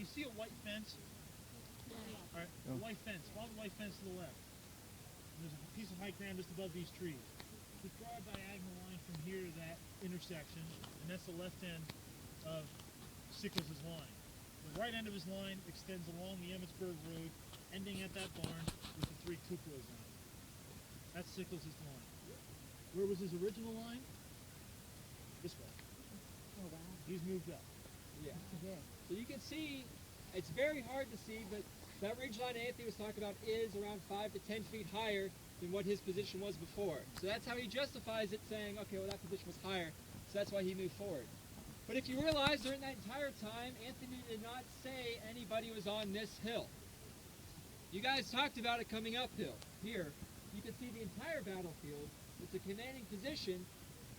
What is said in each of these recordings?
you see a white fence? All right, the white fence. Follow the white fence to the left. And there's a piece of high ground just above these trees. We draw a diagonal line from here to that intersection, and that's the left end of Sickles' line. The right end of his line extends along the Emmitsburg Road, ending at that barn with the 3 cupolas on it. That's Sickles' line. Where was his original line? This way. Oh, wow. He's moved up. Yeah. Yeah. So you can see, it's very hard to see, but that ridge line Anthony was talking about is around 5 to 10 feet higher than what his position was before. So that's how he justifies it, saying, okay, well, that position was higher, so that's why he moved forward. But if you realize, during that entire time, Anthony did not say anybody was on this hill. You guys talked about it coming uphill. Here, you can see the entire battlefield. It's a commanding position,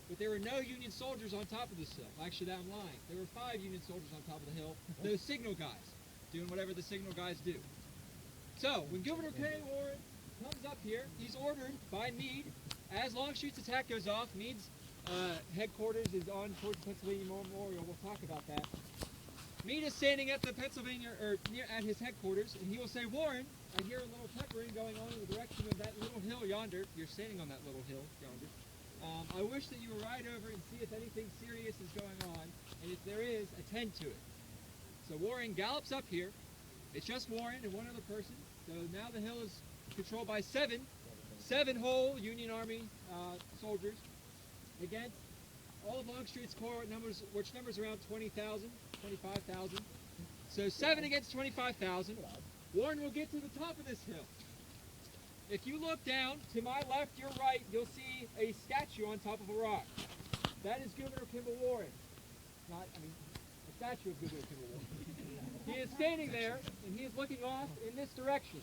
but there were no Union soldiers on top of this hill. Actually, that I'm lying. There were 5 Union soldiers on top of the hill, those signal guys, doing whatever the signal guys do. So, when Governor K. Warren comes up here, he's ordered by Meade, as Longstreet's attack goes off, Meade's headquarters is on towards Pennsylvania Memorial. We'll talk about that. Meade is standing at the Pennsylvania, or near at his headquarters, and he will say, Warren, I hear a little peppering going on in the direction of that little hill yonder. You're standing on that little hill yonder. I wish that you would ride over and see if anything serious is going on, and if there is, attend to it. So Warren gallops up here. It's just Warren and one other person. So now the hill is controlled by seven whole Union Army soldiers against all of Longstreet's corps numbers, which numbers around 20,000, 25,000. So 7 against 25,000. Warren will get to the top of this hill. If you look down to my left, your right, you'll see a statue on top of a rock. That is Governor Kimball Warren. A statue of Governor Kimball Warren. He is standing there, and he is looking off in this direction.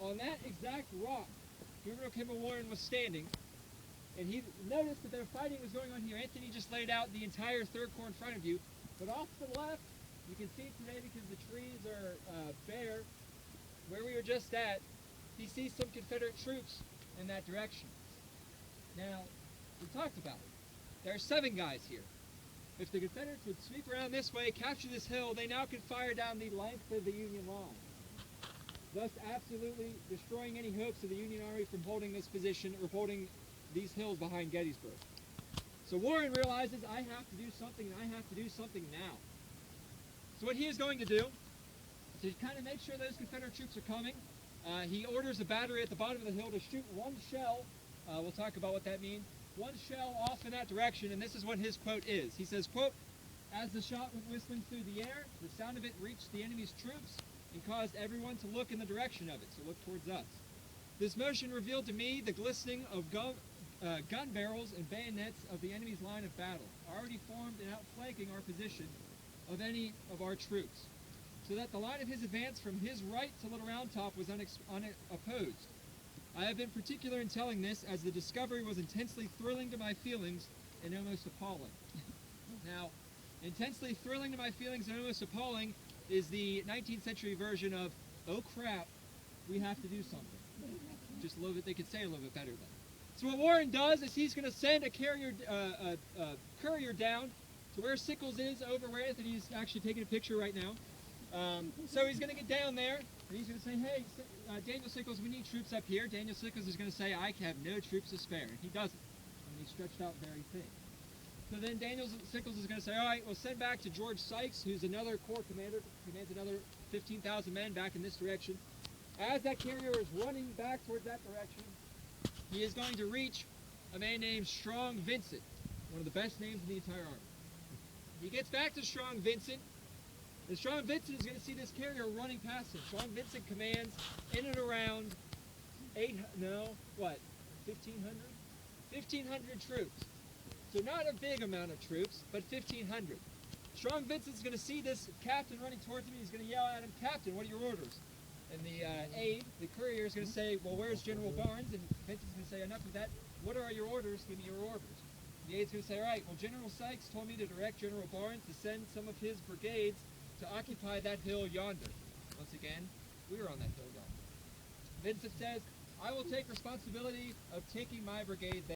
On that exact rock, Governor Kimball Warren was standing, and he noticed that their fighting was going on here. Anthony just laid out the entire 3rd Corps in front of you, but off to the left, you can see it today because the trees are bare. Where we were just at, he sees some Confederate troops in that direction. Now, we talked about it. There are 7 guys here. If the Confederates would sweep around this way, capture this hill, they now could fire down the length of the Union line, thus absolutely destroying any hopes of the Union Army from holding this position or holding these hills behind Gettysburg. So Warren realizes, I have to do something, and I have to do something now. So what he is going to do, to kind of make sure those Confederate troops are coming, he orders a battery at the bottom of the hill to shoot 1 shell. We'll talk about what that means. 1 shell off in that direction, and this is what his quote is. He says, quote, as the shot went whistling through the air, the sound of it reached the enemy's troops and caused everyone to look in the direction of it, so look towards us. This motion revealed to me the glistening of gun barrels and bayonets of the enemy's line of battle, already formed and outflanking our position of any of our troops, so that the line of his advance from his right to Little Round Top was unopposed. I have been particular in telling this, as the discovery was intensely thrilling to my feelings and almost appalling. Now, intensely thrilling to my feelings and almost appalling is the 19th century version of, oh crap, we have to do something. Just a little bit, they could say a little bit better than. So what Warren does is he's going to send a courier down to where Sickles is, over where Anthony's actually taking a picture right now. So he's going to get down there, and he's going to say, hey, Daniel Sickles, we need troops up here. Daniel Sickles is going to say, I have no troops to spare. And he doesn't. And he's stretched out very thin. So then Daniel Sickles is going to say, all right, we'll send back to George Sykes, who's another corps commander, commands another 15,000 men back in this direction. As that carrier is running back towards that direction, he is going to reach a man named Strong Vincent, one of the best names in the entire army. He gets back to Strong Vincent, and Strong Vincent is going to see this carrier running past him. Strong Vincent commands in and around 1,500? 1,500 troops. So not a big amount of troops, but 1,500. Strong Vincent's going to see this captain running towards him. He's going to yell at him, Captain, what are your orders? And the aide, the courier, is going to say, well, where's General Barnes? And Vincent's going to say, enough of that. What are your orders? Give me your orders. The aide's going to say, all right, well, General Sykes told me to direct General Barnes to send some of his brigades to occupy that hill yonder. Once again, we were on that hill yonder. Vincent says, I will take responsibility of taking my brigade there.